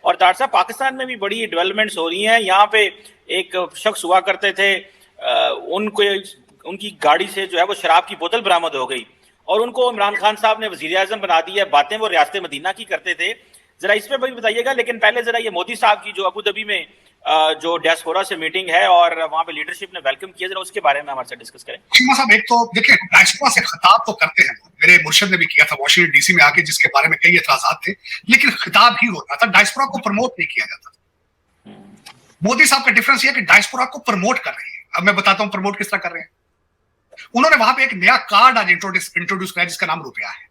और डॉक्टर साहब पाकिस्तान में भी बड़ी डेवलपमेंट्स हो रही हैं। यहाँ पे एक शख्स हुआ करते थे, उनको उनकी गाड़ी से जो है वो शराब की बोतल बरामद हो गई और उनको इमरान खान साहब ने वजीर आजम बना दिया। बातें वो रियासत मदीना की करते थे। जरा इस पे भी बताइएगा, लेकिन पहले जरा ये मोदी साहब की जो अबू धाबी में जो डायस्पोरा से मीटिंग है और वहां पे लीडरशिप ने वेलकम किया, जरा उसके बारे में हमारे साथ डिस्कस करें। साहब, एक तो देखिए, डायस्पोरा से खिताब तो करते हैं, मेरे मुर्शिद ने भी किया था वॉशिंगटन डीसी में आके, जिसके बारे में कई एतराजात थे, लेकिन खिताब ही होता था, डायस्पोरा को प्रमोट नहीं किया जाता था। मोदी साहब का डिफरेंस यह है कि डायस्पोरा को प्रमोट कर रहे हैं। अब मैं बताता हूं प्रमोट किस तरह कर रहे हैं। उन्होंने वहां पे एक नया कार्ड आज इंट्रोड्यूस किया जिसका नाम रुपया है।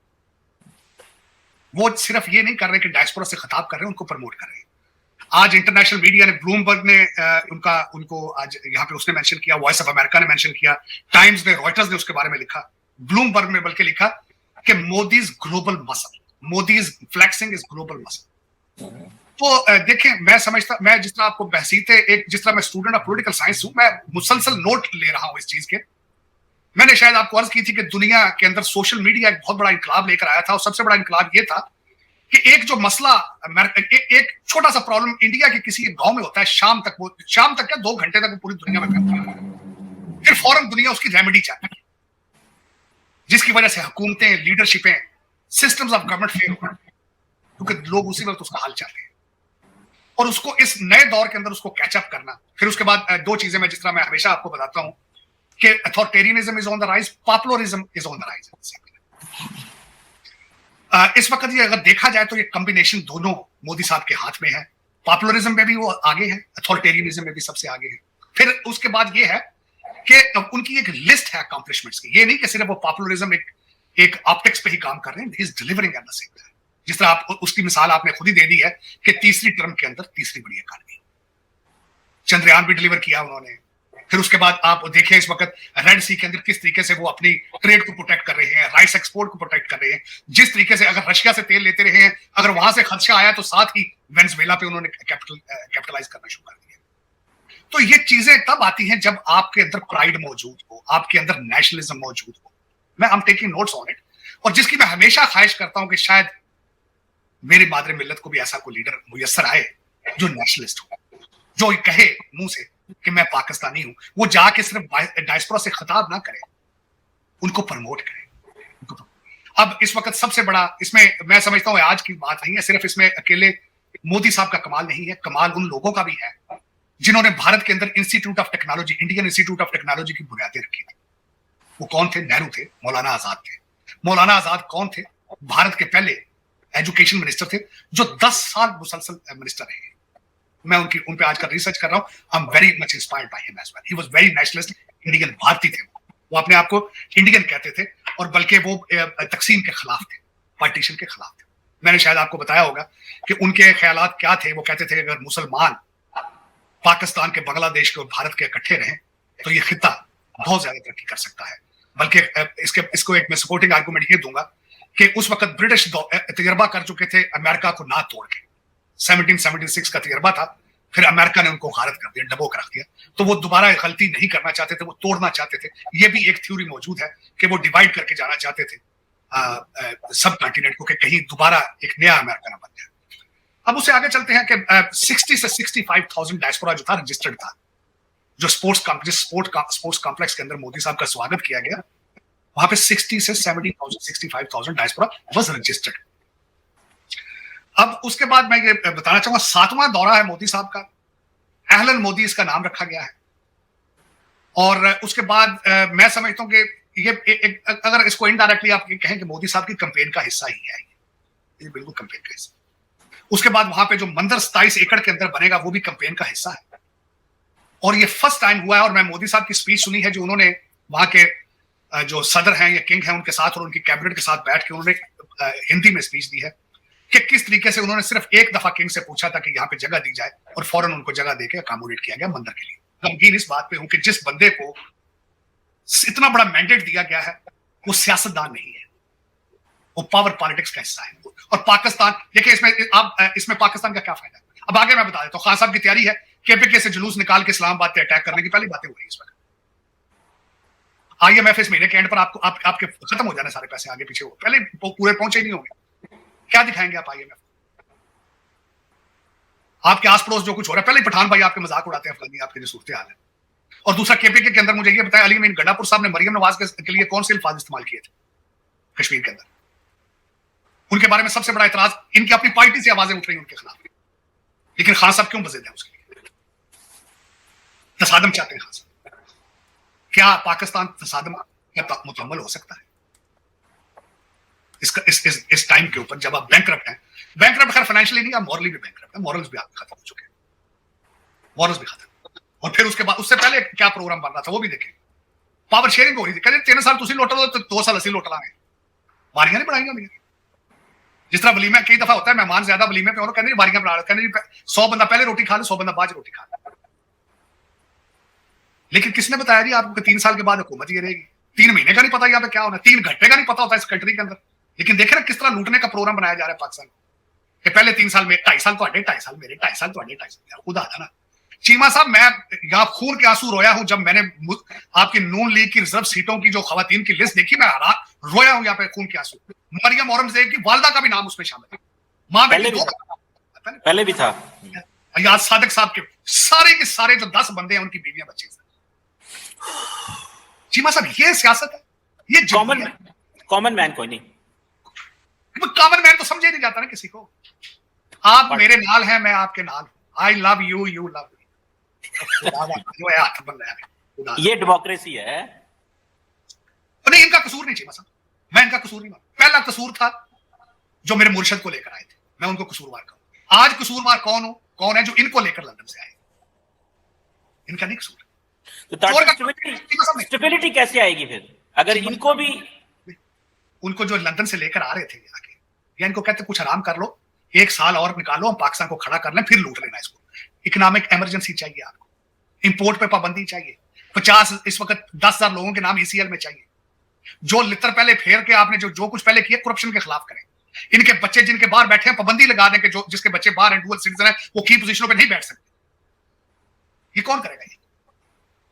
वो सिर्फ ये नहीं कर रहे कि डायस्पोरा से खिताब कर रहे हैं, उनको प्रमोट कर रहे हैं। आज इंटरनेशनल मीडिया ने, ब्लूमबर्ग ने उनको आज यहाँ पे उसने मेंशन किया, वॉइस ऑफ अमेरिका ने मेंशन किया, टाइम्स ने, रॉयटर्स ने उसके बारे में लिखा, ब्लूमबर्ग ने बल्कि लिखा कि Modi's global muscle, Modi's flexing is global muscle. तो देखें, मैं जिस तरह आपको जिस तरह मैं स्टूडेंट ऑफ पॉलिटिकल साइंस हूं, मैं मुसलसल नोट ले रहा हूं इस चीज के। मैंने शायद आपको अर्ज की थी कि दुनिया के अंदर सोशल मीडिया एक बहुत बड़ा इंकलाब लेकर आया था, और सबसे बड़ा इंकलाब ये था कि एक जो मसला, एक छोटा सा प्रॉब्लम इंडिया के किसी गांव में होता है, शाम तक क्या 2 घंटे तक वो पूरी दुनिया में फैलता है, फिर फौरन दुनिया उसकी रेमेडी चाहती है, जिसकी वजह से हुकूमतें, लीडरशिपें, सिस्टम्स ऑफ गवर्नमेंट फेल हो, क्योंकि लोग उसी वक्त उसका हाल चाहते हैं। और उसको इस नए दौर के अंदर उसको कैचअप करना। फिर उसके बाद 2 चीजें मैं जिस तरह मैं हमेशा आपको बताता हूं कि authoritarianism is on the rise, populism is on the rise. इस वक्त ये अगर देखा जाए तो ये कॉम्बिनेशन दोनों मोदी साहब के हाथ में है। पॉपुलरिज्म में भी वो आगे है, अथॉरिटेरियनिज्म में भी सबसे आगे है। फिर उसके बाद ये है कि उनकी एक लिस्ट है अकॉम्प्लिशमेंट्स की। ये नहीं कि सिर्फ वो पॉपुलरिज्म एक ऑप्टिक्स पे ही काम कर रहे हैं, he is delivering at the same time. जिस तरह आप उसकी मिसाल आपने खुद ही दे दी है कि तीसरी टर्म के अंदर तीसरी बड़ी इकॉनमी, चंद्रयान भी डिलीवर किया उन्होंने। फिर उसके बाद आप देखें इस वक्त रेड सी के अंदर किस तरीके से वो अपनी ट्रेड को प्रोटेक्ट कर रहे हैं, राइस एक्सपोर्ट को प्रोटेक्ट कर रहे हैं। जिस तरीके से अगर रशिया से तेल लेते रहे हैं, अगर वहां से खदशा आया तो साथ ही वेनेजुएला पे उन्होंने कैपिटलाइज करना शुरू कर दिया। तो ये चीजें तब आती हैं जब आपके अंदर प्राइड मौजूद हो, आपके अंदर नेशनलिज्म मौजूद हो। मैं I am taking notes on it, और जिसकी मैं हमेशा ख्वाहिश करता हूं कि शायद मेरी मादरे मिल्लत को भी ऐसा कोई लीडर मुयस्सर आए जो नेशनलिस्ट हो, जो कहे मुंह से कि मैं पाकिस्तानी हूं। वो जाके सिर्फ डायस्पोरा से खिताब ना करे, उनको प्रमोट करे। अब इस वक्त सबसे बड़ा इसमें मैं समझता हूं आज की बात नहीं है, सिर्फ इसमें अकेले मोदी साहब का कमाल नहीं है, कमाल उन लोगों का भी है जिन्होंने भारत के अंदर institute of technology, Indian institute of technology की बुनियादें रखी थी। वो कौन थे? नेहरू थे, मौलाना आजाद थे। मौलाना आजाद कौन थे? भारत के पहले एजुकेशन मिनिस्टर थे, जो 10 साल मुसलसल मिनिस्टर रहे। मैं उन पे आजकल रिसर्च कर रहा हूं। I am very much inspired by him as well. He was very nationalist, Indian, भारतीय थे। वो अपने आप को इंडियन कहते थे, और बल्कि वो तकसीम के खिलाफ थे, पार्टीशन के खिलाफ थे। मैंने शायद आपको बताया होगा कि उनके ख्यालात क्या थे। वो कहते थे कि अगर मुसलमान पाकिस्तान के, बांग्लादेश के और भारत के इकट्ठे रहें तो ये खिता बहुत ज्यादा तरक्की कर सकता है। बल्कि इसको एक मैं सपोर्टिंग आर्गूमेंट ये दूंगा कि उस वक्त ब्रिटिश तजर्बा कर चुके थे अमेरिका को ना तोड़ के। 1776 का तजर्बा था, फिर अमेरिका ने उनको गारत कर दिया, डबो कर रख दिया। तो वो दोबारा गलती नहीं करना चाहते थे, वो तोड़ना चाहते थे। ये भी एक थ्योरी मौजूद है कि वो डिवाइड करके जाना चाहते थे सब कॉन्टिनेंट को, कि कहीं दोबारा एक नया अमेरिका ना बन जाए। अब उससे आगे चलते हैं कि 60 से 65,000 डायस्पोरा जो था रजिस्टर्ड था, जो स्पोर्ट्स कॉम्प्लेक्स के अंदर मोदी साहब का स्वागत किया गया, वहां पे 60 से 70,000 65,000 डायस्पोरा वाज रजिस्टर्ड। अब उसके बाद मैं ये बताना चाहूंगा, 7वां दौरा है मोदी साहब का, अहलन मोदी इसका नाम रखा गया है। और उसके बाद मैं समझता हूं कि ये अगर इसको इनडायरेक्टली आप कहें कि मोदी साहब की कैंपेन का हिस्सा ही है, ये बिल्कुल कैंपेन का हिस्सा। उसके बाद वहां पे जो मंदिर 27 एकड़ के अंदर बनेगा वो भी कैंपेन का हिस्सा है। और ये फर्स्ट टाइम हुआ है, और मैं मोदी साहब की स्पीच सुनी है जो उन्होंने वहां के जो सदर हैं या किंग हैं उनके साथ और उनकी कैबिनेट के साथ बैठ के उन्होंने हिंदी में स्पीच दी है कि किस तरीके से उन्होंने सिर्फ एक दफा किंग से पूछा था कि यहाँ पे जगह दी जाए, और फौरन उनको जगह देके अकोमोडेट किया गया मंदिर के लिए। गमगीन इस बात पे हूं कि जिस बंदे को इतना बड़ा मैंडेट दिया गया है वो सियासतदान नहीं है, वो पावर पॉलिटिक्स का हिस्सा है। और पाकिस्तान, देखिए इसमें पाकिस्तान का क्या फायदा है? अब आगे मैं बता देता हूँ। खान साहब की तैयारी है केपीके से जुलूस निकाल के इस्लामाबाद पे अटैक करने की, पहली बातें हो रही है इस वक्त। IMF इस महीने के एंड पर आपके खत्म हो जाने सारे पैसे, आगे पीछे हो, पहले पूरे पहुंचे ही नहीं होंगे। क्या दिखाएंगे आप IMF? आपके आस पड़ोस जो कुछ हो रहा है, पहले पठान भाई आपके मजाक उड़ाते हैं अफगानी, आपके जो सूरत हाल है। और दूसरा केपीके के अंदर मुझे ये बताया, अली मीन गंडापुर साहब ने मरियम नवाज के लिए कौन से अल्फाज इस्तेमाल किए थे कश्मीर के अंदर? उनके बारे में सबसे बड़ा इतराज, इनकी अपनी पार्टी से आवाजें उठ रही उनके खिलाफ, लेकिन खान साहब क्यों बज़िद हैं उसके लिए? तसादम चाहते हैं खान साहब। क्या पाकिस्तान तसादम मुकम्मल हो सकता है इस टाइम के ऊपर, जब आप बैंकरप्ट हैं? बैंकरप्ट खैर फाइनेंशियली नहीं, आप मॉरली भी बैंकरप्ट हैं, मॉरल्स भी आपके खत्म हो चुके हैं, मॉरल्स भी खत्म। और फिर उसके बाद, उससे पहले क्या प्रोग्राम बन रहा था वो भी देखें। पावर शेयरिंग हो रही थी, कहते 3 साल तुसी लोट लो तो 2 साल असली लोट लांगे, बारियां नहीं बनाई होंगी। जिस तरह वलीमा कई दफा होता है, मेहमान ज्यादा वलीमे पे हो, कहते बारियां बना, कहते 100 बंदा पहले रोटी खा ले, 100 बंदा बाद रोटी खा ले। लेकिन किसने बताया जी आपको 3 साल के बाद हुकूमत ये रहेगी? 3 महीने का नहीं पता यहाँ पे क्या होना, 3 घंटे का नहीं पता होता इस कंट्री के अंदर। लेकिन देखे ना किस तरह लूटने का प्रोग्राम बनाया जा रहा है पाकिस्तान को, पहले 3 साल में 2.5 साल तो 2.5 साल मेरे, 2.5 साल तो 2.5 साल खुदा था ना। चीमा साहब, मैं यहाँ खून के आंसू रोया हूं जब मैंने आपकी नून लीग की रिजर्व सीटों की जो खवातीन की लिस्ट देखी, मैं रोया हूं यहाँ पे खून के आंसू। मरियम औरंगजेब की वालदा का भी नाम उसमें शामिल है, मां पहले भी था। याद सादिक साहब के सारे के सारे जो 10 बंदे हैं उनकी बीवियां बच्चे। चीमा साहब, ये सियासत है, ये कॉमन मैन कोई नहीं, कॉमन मैन तो समझे नहीं जाता ना किसी को। आप मेरे नाल हैं, मैं आपके नाल हूं, I love you, you love me. जो है हाथ बन रहा है, ये डेमोक्रेसी है। नहीं, इनका कसूर नहीं चीमा साहब, मैं इनका कसूर नहीं मानता। पहला कसूर था जो मेरे मुर्शद को लेकर आए थे, मैं उनको कसूरवार कहूं। आज कसूरवार कौन है? जो इनको लेकर लंदन से आए, इनका नहीं कसूर। तो स्टेबिलिटी कैसे आएगी फिर अगर इनको भी, उनको जो लंदन से लेकर आ रहे थे आके, या इनको कहते कुछ आराम कर लो, 1 साल और निकालो, हम पाकिस्तान को खड़ा कर लें, फिर लूट लेना इसको। इकोनॉमिक इमरजेंसी चाहिए आपको, इंपोर्ट पे पाबंदी चाहिए, 50 इस वक्त 10,000 लोगों के नाम ECL में चाहिए। जो लितर पहले फेर के आपने जो कुछ पहले किया, करप्शन के खिलाफ करें। इनके बच्चे जिनके बाहर बैठे हैं, पाबंदी लगा दें कि जो जिसके बच्चे बाहर हैं, डुअल सिटीजन है, वो की पोजीशनों पे नहीं बैठ सकते। ये कौन करेगा? ये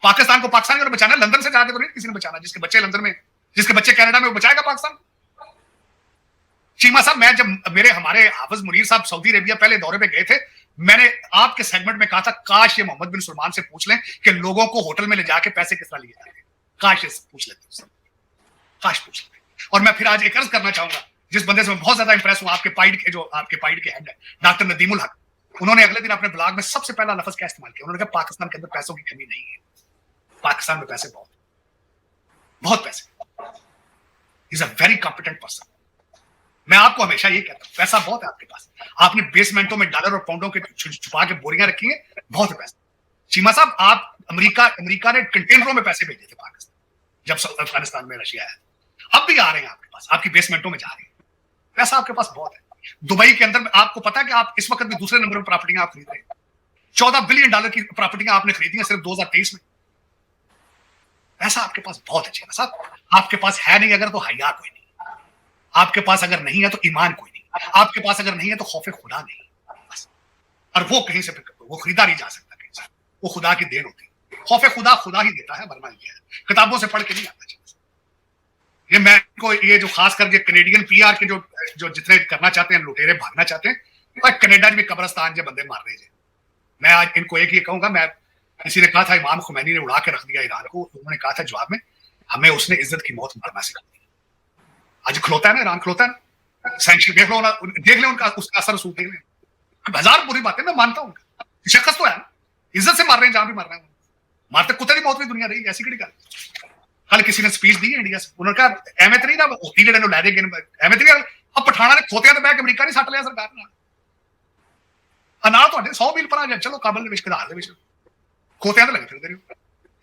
पाकिस्तान को पाकिस्तान को बचाना, लंदन से जाके तो नहीं किसी ने बचाना। जिसके बच्चे लंदन में, जिसके बच्चे कनाडा में, वो बचाएगा पाकिस्तान? चीमा साहब, मैं जब हमारे हाफिज मुनीर साहब सऊदी अरेबिया पहले दौरे पे गए थे, मैंने आपके सेगमेंट में कहा था काश ये मोहम्मद बिन सलमान से पूछ लें कि लोगों को होटल में ले जाके पैसे किस तरह लिए जाते हैं। काश पूछ लेते उससे, काश पूछ लेते। और मैं फिर आज एक अर्ज करना चाहूंगा, जिस बंदे से मैं बहुत ज्यादा इंप्रेस हूं, आपके पाइड के हेड है डॉक्टर नदीमुल हक। उन्होंने अगले दिन अपने ब्लॉग में सबसे पहला लफ्ज क्या इस्तेमाल किया? उन्होंने कहा पाकिस्तान के अंदर पैसों की कमी नहीं है, पाकिस्तान में पैसे बहुत पैसे। Is a very competent person. मैं आपको हमेशा ये कहता हूं, पैसा बहुत है आपके पास, आपने बेसमेंटों में डॉलर और पाउंडों के छुपा के बोरियां रखी हैं, बहुत है पैसा। चीमा साहब, आप अमेरिका ने कंटेनरों में पैसे भेजे थे पाकिस्तान जब अफगानिस्तान में रशिया है, अब भी आ रहे हैं आपके पास, आपकी बेसमेंटों में जा रहे हैं, पैसा आपके पास बहुत है। दुबई के अंदर आपको पता है कि आप इस वक्त भी दूसरे नंबर पर प्रॉपर्टियां आप खरीद रहे हैं। $14 बिलियन की प्रॉपर्टियां आपने खरीदी हैं सिर्फ 2023 में। पैसा आपके पास बहुत अच्छे है साहब। आपके पास है नहीं अगर, तो हया कोई नहीं। आपके पास अगर नहीं है तो ईमान कोई नहीं। आपके पास अगर नहीं है तो खौफ खुदा नहीं बस। और वो कहीं से वो खरीदा नहीं जा सकता कहीं से, वो खुदा की देन होती है। खौफ खुदा ही देता है, वरना ये है किताबों से पढ़ के नहीं आता। ये मैं को ये जो खास करके कनेडियन PR के जो जितने करना चाहते हैं, लुटेरे भागना चाहते हैं, कनाडा में कब्रस्तान जो बंदे मार रहे थे। मैं आज इनको एक ही कहूंगा, मैं किसी ने कहा था इमाम खुमैनी ने उड़ा के रख दिया ईरान को, उन्होंने कहा था जवाब में, हमें उसने इज्जत की मौत मरना सिखा दी। आज खलोता है ना ईरान, खलोता है ना। सैंक्शन देख ले उनका, उसका असर रसूल देख ले। 1000 बुरी बातें मैं मानता हूँ, शख्स तो है ना, इज्जत से मार रहे हैं जहां भी मार रहे हैं। मारते कुत्ते की मौत भी दुनिया रही, ऐसी कड़ी गल। कल किसी ने स्पीच दी है इंडिया से, उन्होंने कहा एवं तो नहीं ना होती जड़े लै दे एवं तो नहीं। अब पठाना ने खोतिया तो बह के अमरीका नहीं सट लिया सरकार ने, तो 100 मील पर आ जाए, चलो काबल खोतिया तो लगे फिर।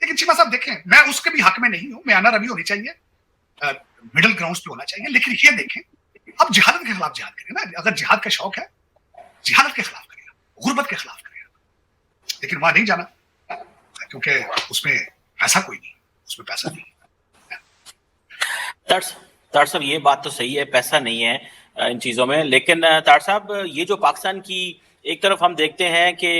लेकिन चीमा साहब देखें, मैं उसके भी हक में नहीं हूं, म्याना रवि होनी चाहिए, मिडिल ग्राउंड पे होना चाहिए। लेकिन ये देखें, अब जिहादत के खिलाफ जिहाद करें ना, अगर जिहाद का शौक है जिहादत के खिलाफ करेगा, गुर्बत के खिलाफ करेगा। लेकिन वहां नहीं जाना, क्योंकि उसमें पैसा कोई नहीं, उसमें पैसा नहीं। तार साहब, ये बात तो सही है, पैसा नहीं है इन चीजों में। लेकिन तार साहब, ये जो पाकिस्तान की एक तरफ हम देखते हैं कि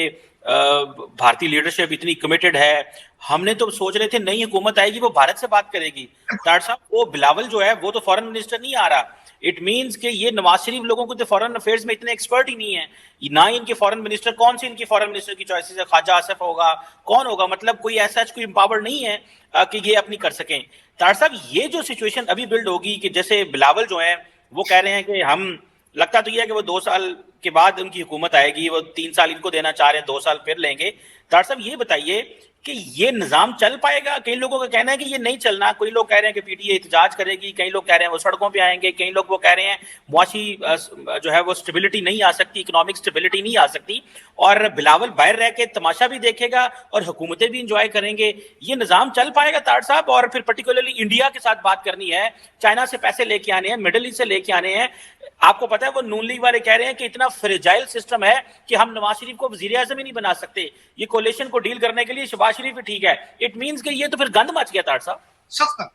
भारतीय लीडरशिप इतनी कमिटेड है, हमने तो सोच रहे थे नई हुकूमत आएगी वो भारत से बात करेगी। तार साहब, वो बिलावल जो है वो तो फॉरेन मिनिस्टर नहीं आ रहा, इट मीन्स कि ये नवाज शरीफ लोगों को तो फॉरेन अफेयर्स में इतने एक्सपर्ट ही नहीं है, ना ही इनके फॉरेन मिनिस्टर, कौन सी इनकी फॉरेन मिनिस्टर की चॉइसेस है, ख्वाजा आसिफ होगा, कौन होगा, मतलब कोई ऐसा कोई एम्पावर्ड नहीं है कि ये अपनी कर सकें। तार साहब ये जो सिचुएशन अभी बिल्ड होगी कि जैसे बिलावल जो है वो कह रहे हैं कि हम, लगता तो ये है कि वो 2 साल के बाद उनकी हुकूमत आएगी, वो 3 साल इनको देना चाह रहे हैं, 2 साल फिर लेंगे। तार साहब ये बताइए कि ये निजाम चल पाएगा? कई लोगों का कहना है कि ये नहीं चलना, कोई लोग कह रहे हैं कि पीटीए एहतजाज करेगी, कई लोग कह रहे हैं वो सड़कों पे आएंगे, कई लोग वो कह रहे हैं मुआशी जो है वो स्टेबिलिटी नहीं आ सकती, इकोनॉमिक स्टेबिलिटी नहीं आ सकती, और बिलावल बाहर रह के तमाशा भी देखेगा और हुकूमतें भी इंजॉय करेंगे। ये निजाम चल पाएगा तार साहब? और फिर पर्टिकुलरली इंडिया के साथ बात करनी है, चाइना से पैसे लेके आने हैं, मिडिल ईस्ट से लेके आने हैं। आपको पता है वो नून लीग वाले कह रहे हैं कि इतना फ्रेजाइल सिस्टम है कि हम नवाज शरीफ को वजीर आजम ही नहीं बना सकते, ये कोलिशन को डील करने के लिए शहबाज शरीफ ही ठीक है। इट मींस कि ये तो फिर गंद मच गया तार साहब। सख्त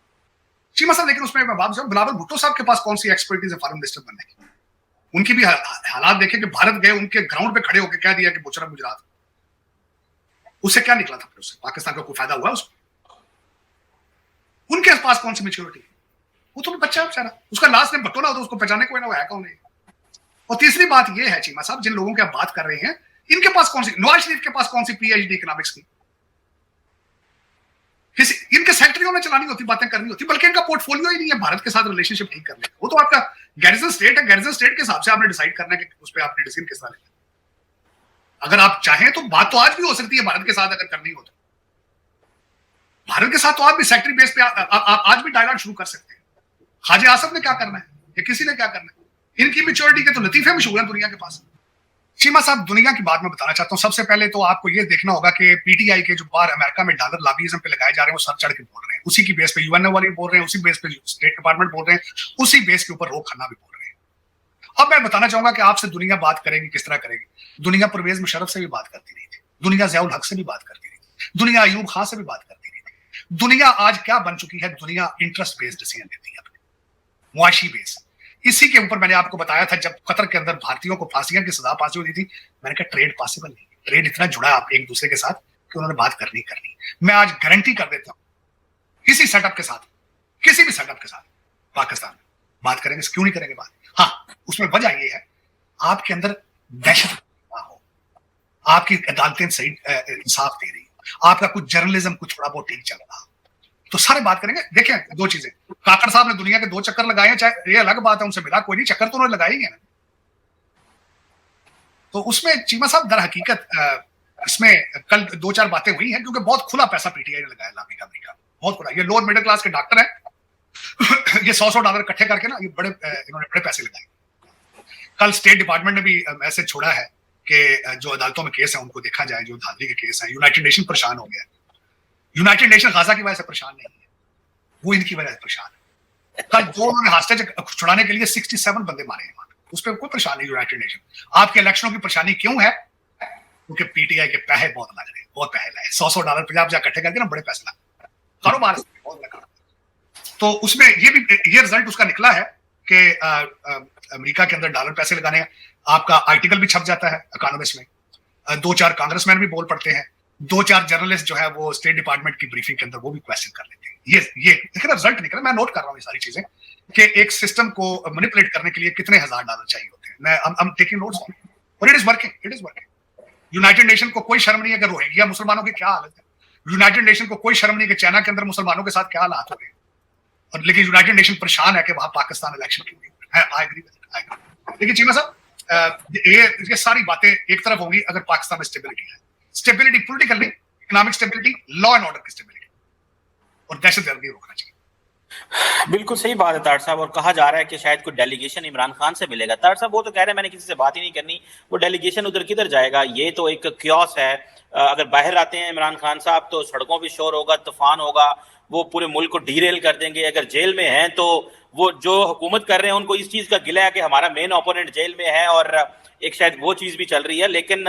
चीमा साहब, लेकिन उसमें मैं बात, बिलावल भुट्टो साहब के पास कौन सी एक्सपर्टीज है फॉरेन मिनिस्टर बनने की? उनकी भी हालात देखे कि भारत गए, उनके ग्राउंड पे खड़े होकर कह दिया कि बुचरा गुजरात, उससे क्या निकला था? फिर उससे पाकिस्तान को कोई फायदा हुआ उसको? उनके पास कौन सी मेच्योरिटी? वो तो बच्चा है बेचारा, उसका लास्ट नेम भट्टो ना हो तो उसको पहचाने कोई ना, वो है कौन है? और तीसरी बात ये है चीमा साहब, जिन लोगों की आप बात कर रहे हैं, इनके पास कौन सी, नवाज शरीफ के पास कौन सी पीएचडी इकोनॉमिक्स की? इनके सेक्रेटरियों ने चलानी होती, बातें करनी होती, बल्कि इनका पोर्टफोलियो ही नहीं है भारत के साथ रिलेशनशिप ठीक करने का। वो तो आपका गैरिजन स्टेट है, गैरिजन स्टेट के हिसाब से आपने डिसाइड करना है कि उस पर आपने डिसीजन किस तरह लेना। अगर आप चाहें तो बात तो आज भी हो सकती है भारत के साथ, अगर करनी हो तो भारत के साथ तो आप भी सेक्रेटरी बेस पे आज भी डायलॉग शुरू कर सकते हैं। ख्वाजा आसिफ ने क्या करना है या किसी ने क्या करना है? इनकी मेच्योरिटी के तो लतीफे मशहूर हैं दुनिया के पास। चीमा साहब, दुनिया की बात मैं बताना चाहता हूं। सबसे पहले तो आपको ये देखना होगा कि पीटीआई के जो बाहर अमेरिका में डॉलर लॉबीइज्म पे लगाए जा रहे हैं, वो सर चढ़ के बोल रहे हैं, उसी की बेस पे यूएनओ वाले बोल रहे हैं, उसी बेस पे स्टेट डिपार्टमेंट बोल रहे हैं, उसी बेस के ऊपर रोक खन्ना भी बोल रहे हैं। अब मैं बताना चाहूंगा कि आपसे दुनिया बात करेगी, किस तरह करेगी। दुनिया परवेज मुशर्रफ से भी बात करती रही थी, दुनिया ज़ियाउल हक से भी बात करती रही थी, दुनिया अयूब खान से भी बात करती रही थी। दुनिया आज क्या बन चुकी है? दुनिया इंटरेस्ट बेस्ड डिसीजन लेती है, अपने मुआशी बेस। इसी के ऊपर मैंने आपको बताया था, जब कतर के अंदर भारतीयों को फांसियां की सजा पास होती थी, मैंने कहा ट्रेड पॉसिबल नहीं, ट्रेड इतना जुड़ा आप एक दूसरे के साथ कि उन्होंने बात करनी करनी। मैं आज गारंटी कर देता हूं इसी सेटअप के साथ, किसी भी सेटअप के साथ पाकिस्तान में बात करेंगे। क्यों नहीं करेंगे बात? हाँ, उसमें वजह यह है आपके अंदर दहशत ना हो, आपकी अदालतें सही इंसाफ दे रही, आपका कुछ जर्नलिज्म कुछ थोड़ा बहुत ठीक चल रहा, तो सारे बात करेंगे। देखें, दो चीजें, काकड़ साहब ने दुनिया के 2 चक्कर लगाए हैं, चाहे ये अलग बात है उनसे मिला कोई नहीं, चक्कर तो उन्होंने लगाए ही है ना। तो उसमें चीमा साहब दर हकीकत इसमें कल 2-4 बातें हुई हैं, क्योंकि बहुत खुला पैसा पीटीआई ने लगाया लाभी का, बहुत खुला। ये लोअर मिडिल क्लास के डॉक्टर हैं ये $100 इकट्ठे करके ना, ये इन्होंने बड़े पैसे लगाए। कल स्टेट डिपार्टमेंट ने भी मैसेज छोड़ा है कि जो अदालतों में केस है उनको देखा जाए, जो धांधली के केस है। यूनाइटेड नेशन परेशान हो गया, यूनाइटेड नेशन गाजा की वजह से परेशान नहीं है, वो इनकी वजह से परेशान है। कल जो उन्होंने हॉस्टेज छुड़ाने के लिए 67 बंदे मारे हैं, उस पर कोई परेशान नहीं यूनाइटेड नेशन। आपके इलेक्शनों की परेशानी क्यों है? क्योंकि पीटीआई के पैसे बहुत लग रहे हैं, बहुत पैसे लगे, $100 50 इकट्ठे करके ना, बड़े पैसे लगे, कारोबार बहुत लगा। तो उसमें ये रिजल्ट उसका निकला है कि अमेरिका के अंदर डॉलर पैसे लगाने हैं। आपका आर्टिकल भी छप जाता है इकोनॉमिस्ट में, 2-4 कांग्रेसमैन भी बोल पड़ते हैं, 2-4 जर्नलिस्ट जो है वो स्टेट डिपार्टमेंट की ब्रीफिंग के अंदर वो भी क्वेश्चन कर लेते हैं। ये देखिए रिजल्ट निकला, मैं नोट कर रहा हूँ ये सारी चीजें कि एक सिस्टम को मैनिपुलेट करने के लिए कितने $1000 चाहिए होते हैं। मैं टेकिंग नोट्स और it is working. United nation को कोई शर्म नहीं है कि रोहिंग्या मुसलमानों की क्या हालत है, यूनाइटेड नेशन को कोई शर्म नहीं कि चाइना के अंदर मुसलमानों के साथ क्या हालात हो रहे हैं, और लेकिन यूनाइटेड नेशन परेशान है कि वहां पाकिस्तान इलेक्शन क्यों नहीं है। I agree with it. लेकिन चीमा साहब, ये सारी बातें एक तरफ होंगी अगर पाकिस्तान में स्टेबिलिटी है, स्टेबिलिटी पॉलिटिकल नहीं, economic stability, law and order की स्टेबिलिटी, और दहशतगर्दी रोकना चाहिए। बिल्कुल सही बात है तार साहब। और कहा जा रहा है कि शायद कोई डेलीगेशन इमरान खान से मिलेगा। तार साहब वो तो कह रहे हैं मैंने किसी से बात ही नहीं करनी, वो डेलीगेशन उधर किधर जाएगा? ये तो एक क्योस है। अगर बाहर आते हैं इमरान खान साहब तो सड़कों पर शोर होगा, तूफान होगा, वो पूरे मुल्क को डीरेल कर देंगे। अगर जेल में हैं तो वो जो हुकूमत कर रहे हैं उनको इस चीज़ का गिला है कि हमारा मेन ओपोनेंट जेल में है, और एक शायद वो चीज़ भी चल रही है। लेकिन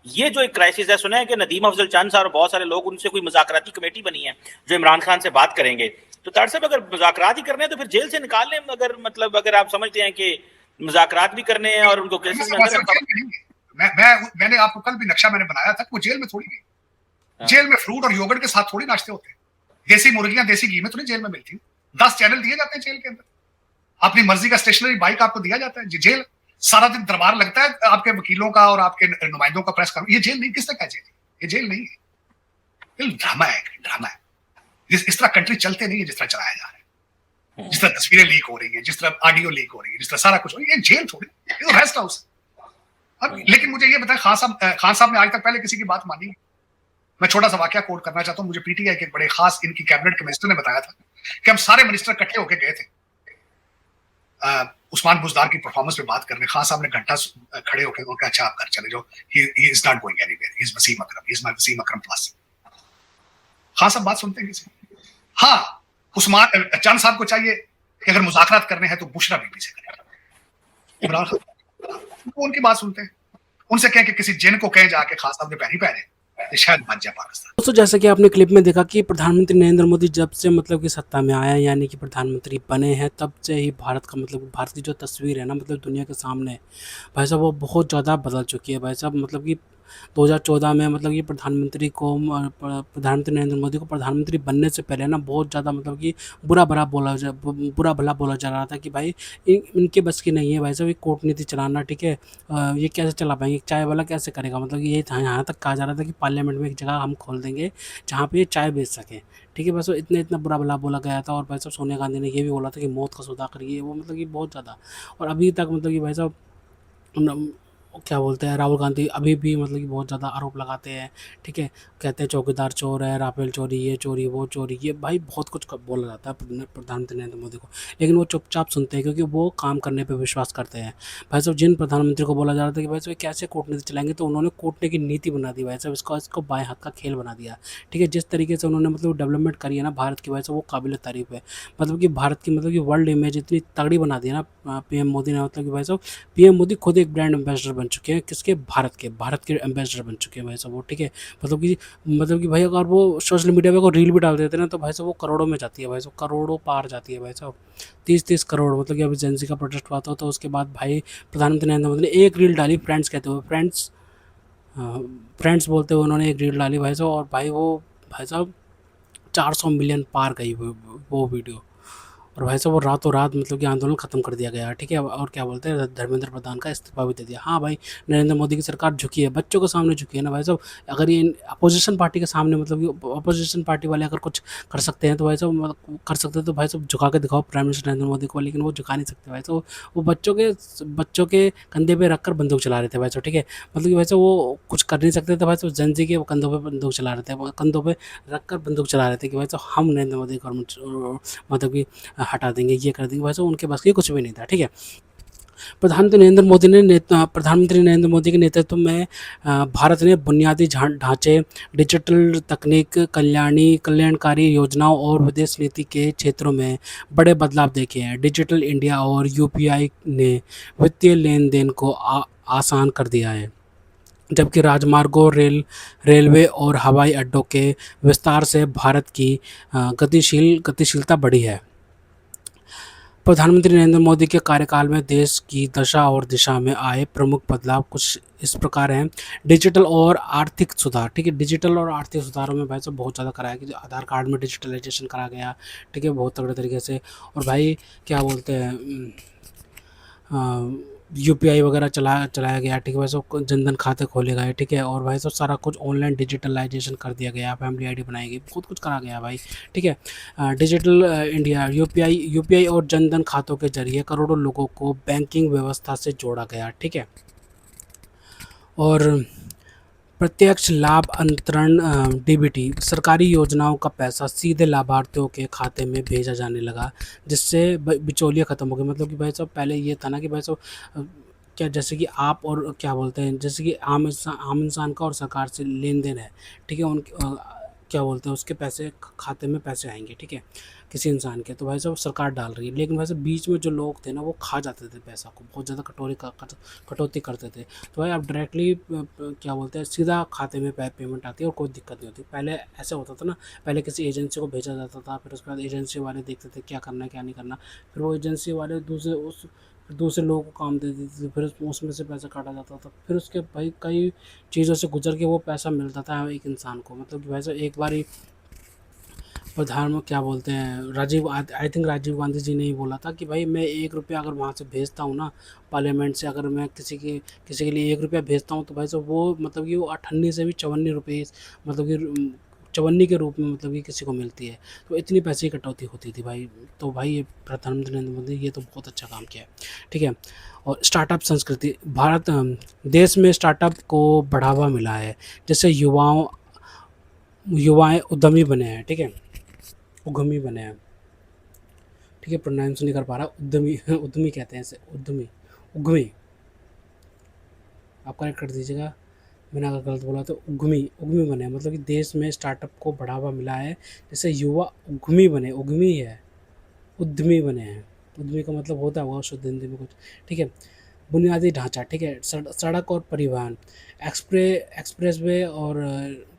ये जो एक क्राइसिस है, सुना है कि नदीम अफजल चंद साहब और बहुत सारे लोग, उनसे कोई मुज़ाकराती कमेटी बनी है जो इमरान खान से बात करेंगे। तो तार साहब अगर मुज़ाकरात ही करने हैं तो फिर जेल से निकाल लें, अगर आप समझते हैं कि मुज़ाकरात भी करने हैं और उनको केसेस में अंदर। मैंने आपको कल भी नक्शा मैंने बनाया था कि वो जेल में थोड़ी गई, जेल में फ्रूट और योगर्ट के साथ थोड़ी नाश्ते होते हैं, देसी मुर्गियां देसी घी में थोड़ी जेल में मिलती है। 10 चैनल दिए जाते हैं जेल के अंदर, अपनी मर्जी का स्टेशनरी बाइक आपको दिया जाता है, जेल। सारा दिन दरबार लगता है आपके वकीलों का और आपके नुमाइंदों का, प्रेस का। ये जेल नहीं, किसने कहा जेल? ये जेल नहीं है, ये ड्रामा है, ड्रामा है। इस तरह कंट्री चलते नहीं है जिस तरह चलाया जा रहा है, जिस तरह तस्वीरें लीक हो रही है, जिस तरह ऑडियो लीक हो रही है, जिस तरह सारा कुछ हो रही है। ये जेल थोड़ी, ये तो रेस्ट हाउस है। लेकिन मुझे ये बताया, खान साहब ने आज तक पहले किसी की बात मानी? मैं छोटा सा वाकया कोट करना चाहता हूँ। मुझे पीटीआई के बड़े खास इनकी कैबिनेट के मिनिस्टर ने बताया था कि हम सारे मिनिस्टर इकट्ठे होकर गए थे उस्मान बुजदार की परफॉर्मेंस पे बात करने। खान साहब ने घंटा खड़े होकर उनका, अच्छा आप घर चले जाओ, he is not going anywhere, he is Wasim Akram, he is my Wasim Akram plus. Khan साहब बात सुनते हैं किसी? हाँ, उस्मान चांद साहब को चाहिए कि अगर मुज़ाकरात करने हैं तो बुशरा बीबी से करें। इमरान खान वो उनकी बात सुनते हैं। उनसे कहें कि किसी जिन को कहें जाके खान साहब ने पैरी पहने, शायद बच जाए पाकिस्तान। दोस्तों, जैसा कि आपने क्लिप में देखा कि प्रधानमंत्री नरेंद्र मोदी जब से मतलब कि सत्ता में आया, यानी कि प्रधानमंत्री बने हैं, तब से ही भारत का मतलब भारत की जो तस्वीर है ना, मतलब दुनिया के सामने भाई साहब वो बहुत ज़्यादा बदल चुकी है भाई साहब। मतलब कि 2014 में मतलब कि प्रधानमंत्री नरेंद्र मोदी को प्रधानमंत्री बनने से पहले ना बहुत ज़्यादा मतलब कि बुरा भला बोला जा रहा था कि भाई इनके बस की नहीं है भाई साहब ये कूटनीति चलाना, ठीक है। ये कैसे चला पाएंगे, चाय वाला कैसे करेगा। मतलब ये था, यहाँ तक कहा जा रहा था कि पार्लियामेंट में एक जगह हम खोल देंगे जहाँ पे ये चाय बेच सकें, ठीक है। बस वो इतना बुरा भला बोला गया था। और भाई साहब सोनिया गांधी ने ये भी बोला था कि मौत का सौदा करिए, वो मतलब कि बहुत ज़्यादा। और अभी तक मतलब कि भाई साहब क्या बोलते हैं, राहुल गांधी अभी भी मतलब कि बहुत ज़्यादा आरोप लगाते हैं, ठीक है। कहते हैं चौकीदार चोर है, राफेल चोरी, ये चोरी वो चोरी, ये भाई बहुत कुछ बोला जाता है प्रधानमंत्री नरेंद्र मोदी को। लेकिन वो चुपचाप सुनते हैं क्योंकि वो काम करने पे विश्वास करते हैं। भाई साहब जिन प्रधानमंत्री को बोला जा रहा था कि भाई साहब कैसे कूटनीति चलाएंगे, तो उन्होंने कूटने की नीति बना दी भाई साहब। इसको बाएं हाथ का खेल बना दिया, ठीक है। जिस तरीके से उन्होंने मतलब डेवलपमेंट करी है ना भारत की, वजह से वो काबिल तारीफ़ है। मतलब कि भारत की मतलब कि वर्ल्ड इमेज इतनी तगड़ी बना दी है ना पीएम मोदी ने। मतलब कि भाई साहब पीएम मोदी खुद एक ब्रांड एम्बेसडर बन चुके हैं, किसके? भारत के एम्बेसडर बन चुके हैं भाई साहब वो, ठीक है। मतलब कि भाई अगर वो सोशल मीडिया पे कोई रील भी डाल देते हैं ना, तो भाई साहब वो करोड़ों में जाती है भाई साहब, करोड़ों पार जाती है भाई साहब, 30-30 करोड़। मतलब कि अभी जेंसी का प्रोटेस्ट हुआ था, तो उसके बाद भाई प्रधानमंत्री नरेंद्र मोदी ने एक रील डाली, फ्रेंड्स कहते हुए, फ्रेंड्स बोलते हुए उन्होंने एक रील डाली भाई साहब। और भाई साहब 400 मिलियन पार गई वो वीडियो। और भाई साहब वो रातों रात मतलब कि आंदोलन ख़त्म कर दिया गया, ठीक है। और क्या बोलते हैं, धर्मेंद्र प्रधान का इस्तीफा भी दे दिया। हाँ भाई, नरेंद्र मोदी की सरकार झुकी है, बच्चों के सामने झुकी है ना भाई साहब। अगर ये अपोजिशन पार्टी के सामने मतलब कि अपोजिशन पार्टी वाले अगर कुछ कर सकते हैं तो भाई साहब मतलब कर सकते हैं, तो भाई साहब झुका के दिखाओ प्राइम मिनिस्टर नरेंद्र मोदी को। लेकिन वो झुका नहीं सकते भाई साहब। वो बच्चों के कंधे पे रख कर बंदूक चला रहे थे भाई साहब, ठीक है। मतलब कि भाई साहब वो कुछ कर नहीं सकते थे भाई साहब, जेंजी के कंधों पे बंदूक चला रहे थे, कंधों पे रख कर बंदूक चला रहे थे कि भाई साहब हम नरेंद्र मोदी गवर्नमेंट मतलब कि हटा देंगे, ये कर देंगे। वैसे उनके बस की कुछ भी नहीं था, ठीक है। प्रधानमंत्री नरेंद्र मोदी के नेतृत्व में भारत ने बुनियादी ढांचे, डिजिटल तकनीक, कल्याणकारी योजनाओं और विदेश नीति के क्षेत्रों में बड़े बदलाव देखे हैं। डिजिटल इंडिया और यूपीआई ने वित्तीय लेन देन को आसान कर दिया है, जबकि राजमार्गों, रेलवे और हवाई अड्डों के विस्तार से भारत की गतिशीलता बढ़ी है। प्रधानमंत्री नरेंद्र मोदी के कार्यकाल में देश की दशा और दिशा में आए प्रमुख बदलाव कुछ इस प्रकार हैं। डिजिटल और आर्थिक सुधार, ठीक है। डिजिटल और आर्थिक सुधारों में भाई साहब बहुत ज़्यादा कराया कि आधार कार्ड में डिजिटलाइजेशन करा गया, ठीक है, बहुत तगड़े तरीके से। और भाई क्या बोलते हैं, यूपीआई वगैरह चलाया गया, ठीक है। भाई साहब जनधन खाते खोले गए, ठीक है। और भाई साहब सारा कुछ ऑनलाइन डिजिटलाइजेशन कर दिया गया, फैमिली आईडी बनाई गई, बहुत कुछ करा गया भाई, ठीक है। डिजिटल इंडिया, यूपीआई और जनधन खातों के जरिए करोड़ों लोगों को बैंकिंग व्यवस्था से जोड़ा गया, ठीक है। और प्रत्यक्ष लाभ अंतरण, डीबीटी, सरकारी योजनाओं का पैसा सीधे लाभार्थियों के खाते में भेजा जाने लगा, जिससे बिचौलिया ख़त्म हो गए। मतलब कि भाई साहब पहले ये था ना कि भाई साहब क्या, जैसे कि आप और क्या बोलते हैं, जैसे कि आम इंसान का और सरकार से लेन देन है, ठीक है। क्या बोलते हैं, उसके पैसे खाते में पैसे आएंगे, ठीक है, किसी इंसान के, तो भाई साहब सरकार डाल रही है। लेकिन वैसे बीच में जो लोग थे ना वो खा जाते थे पैसा को, बहुत ज़्यादा कटौती करते थे। तो भाई आप डायरेक्टली क्या बोलते हैं, सीधा खाते में पेमेंट आती है और कोई दिक्कत नहीं होती। पहले ऐसा होता था ना, पहले किसी एजेंसी को भेजा जाता था, फिर उसके बाद एजेंसी वाले देखते थे क्या करना है क्या नहीं करना, फिर वो एजेंसी वाले दूसरे लोगों को काम दे देते थे, फिर उसमें से पैसा काटा जाता था। फिर उसके भाई कई चीज़ों से गुजर के वो पैसा मिलता था एक इंसान को। मतलब कि भाई साहब एक बार ही प्रधान में क्या बोलते हैं, राजीव आई थिंक राजीव गांधी जी ने ही बोला था कि भाई मैं 1 रुपया अगर वहाँ से भेजता हूँ ना, पार्लियामेंट से अगर मैं किसी के लिए 1 रुपया भेजता हूँ, तो भाई साहब वो मतलब कि वो 98 से भी 54 रुपए मतलब कि चवन्नी के रूप में मतलब कि किसी को मिलती है। तो इतनी पैसे की कटौती होती थी भाई। तो भाई ये प्रधानमंत्री नरेंद्र मोदी ये तो बहुत अच्छा काम किया है, ठीक है। और स्टार्टअप संस्कृति, देश में स्टार्टअप को बढ़ावा मिला है। जैसे युवाएँ उद्यमी बने हैं, ठीक है, उद्यमी बने हैं, ठीक है, प्रोनाउंस नहीं कर पा रहा, उद्यमी उद्यमी कहते हैं इसे, उद्यमी, उद्यमी, आप करेक्ट कर दीजिएगा, मैंने अगर गलत बोला तो। उद्यमी उद्यमी बने हैं, मतलब कि देश में स्टार्टअप को बढ़ावा मिला है। जैसे युवा उद्यमी बने, उद्यमी है, उद्यमी बने हैं। उद्यमी का मतलब होता होगा शुद्ध हिंदी में कुछ, ठीक है। बुनियादी ढांचा, ठीक है, सड़क और परिवहन, एक्सप्रेसवे और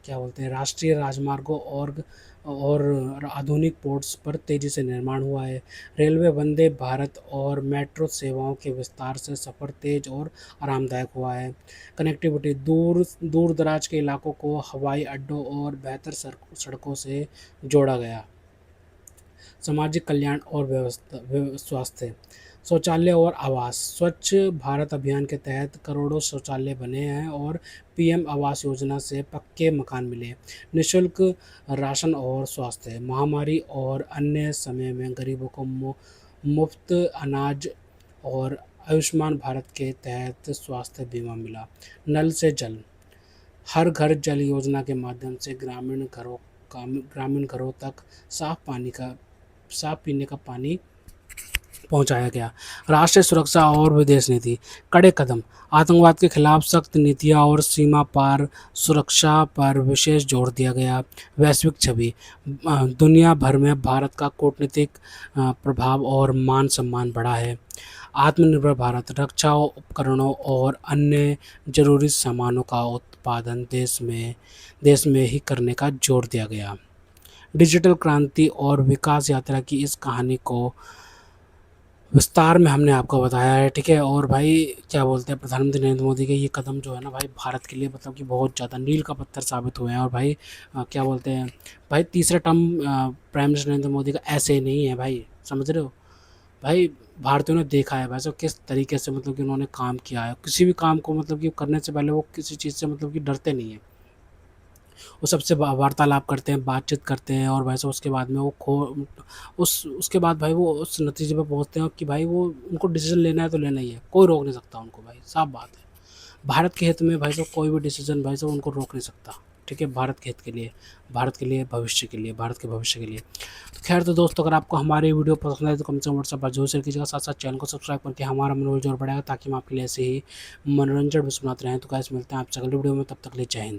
क्या बोलते हैं, राष्ट्रीय राजमार्गों और आधुनिक पोर्ट्स पर तेज़ी से निर्माण हुआ है। रेलवे, वंदे भारत और मेट्रो सेवाओं के विस्तार से सफ़र तेज़ और आरामदायक हुआ है। कनेक्टिविटी, दूर दराज के इलाकों को हवाई अड्डों और बेहतर सड़कों से जोड़ा गया। सामाजिक कल्याण और स्वास्थ्य, शौचालय और आवास, स्वच्छ भारत अभियान के तहत करोड़ों शौचालय बने हैं और पीएम आवास योजना से पक्के मकान मिले। निःशुल्क राशन और स्वास्थ्य, महामारी और अन्य समय में गरीबों को मुफ्त अनाज और आयुष्मान भारत के तहत स्वास्थ्य बीमा मिला। नल से जल, हर घर जल योजना के माध्यम से ग्रामीण घरों तक साफ पीने का पानी पहुंचाया गया। राष्ट्रीय सुरक्षा और विदेश नीति, कड़े कदम, आतंकवाद के खिलाफ सख्त नीतियां और सीमा पार सुरक्षा पर विशेष जोर दिया गया। वैश्विक छवि, दुनिया भर में भारत का कूटनीतिक प्रभाव और मान सम्मान बढ़ा है। आत्मनिर्भर भारत, रक्षा उपकरणों और अन्य जरूरी सामानों का उत्पादन देश में ही करने का जोर दिया गया। डिजिटल क्रांति और विकास यात्रा की इस कहानी को विस्तार में हमने आपको बताया है, ठीक है। और भाई क्या बोलते हैं, प्रधानमंत्री नरेंद्र मोदी के ये कदम जो है ना भाई, भारत के लिए मतलब कि बहुत ज़्यादा मील का पत्थर साबित हुए हैं। और भाई क्या बोलते हैं भाई, तीसरा term prime minister Narendra Modi का ऐसे ही नहीं है भाई, समझ रहे हो भाई। भारतीयों ने देखा है वैसे किस तरीके से मतलब कि उन्होंने काम किया है। किसी भी काम को मतलब कि करने से पहले वो किसी चीज़ से मतलब कि डरते नहीं है। वो सबसे वार्तालाप करते हैं, बातचीत करते हैं, और वैसे उसके बाद में वो उसके बाद भाई वो उस नतीजे पे पहुँचते हैं कि भाई वो उनको डिसीज़न लेना है तो लेना ही है, कोई रोक नहीं सकता उनको भाई, साफ बात है। भारत के हित में भाई साहब कोई भी डिसीज़न भाई साहब उनको रोक नहीं सकता, ठीक है। भारत के हित के लिए, भारत के लिए, भविष्य के लिए, भारत के भविष्य के लिए। तो खैर, तो दोस्तों अगर आपको हमारी वीडियो पसंद आए तो कम से कम व्हाट्सएप पर जरूर शेयर कीजिएगा। साथ साथ चैनल को सब्सक्राइब करके हमारा मनोबल जोर बढ़ाएगा, ताकि हम आपके लिए ऐसे ही मनोरंजन भी सुनाते रहें। तो गाइस मिलते हैं आपसे अगली वीडियो में, तब तक के लिए जय हिंद।